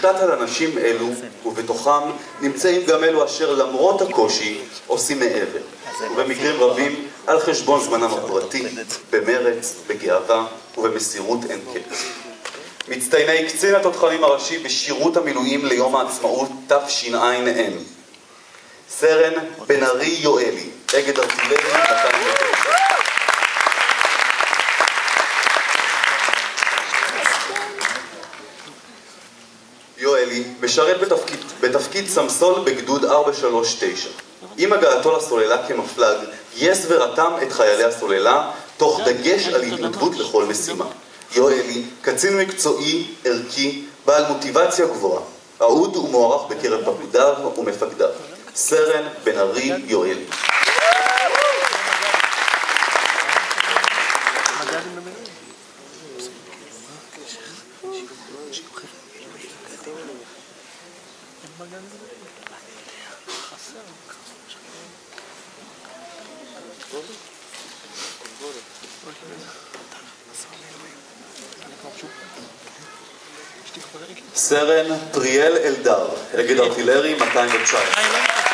מושתת על אנשים אלו, ובתוכם נמצאים גם אלו אשר למרות הקושי עושים מעבר, ובמקרים רבים על חשבון זמנם הפרטי, במרץ, בגאווה ובמסירות אין קץ. מצטייני קצין התותחנים הראשי בשירות המילואים ליום העצמאות תשע"ן, סרן בן ארי יואלי, אגד ארטילרי 209. יואלי משרת בתפקיד סמסול בגדוד 439. עם הגעתו לסוללה כמפלג, גייס ורתם את חיילי הסוללה, תוך דגש על התנדבות לכל משימה. יואלי, קצין מקצועי, ערכי, בעל מוטיבציה גבוהה, אהוד ומוערך בקרב פקודיו ומפקדיו. סרן בן ארי יואלי. סרן פריאל אלדר, אגד ארטילרי 219.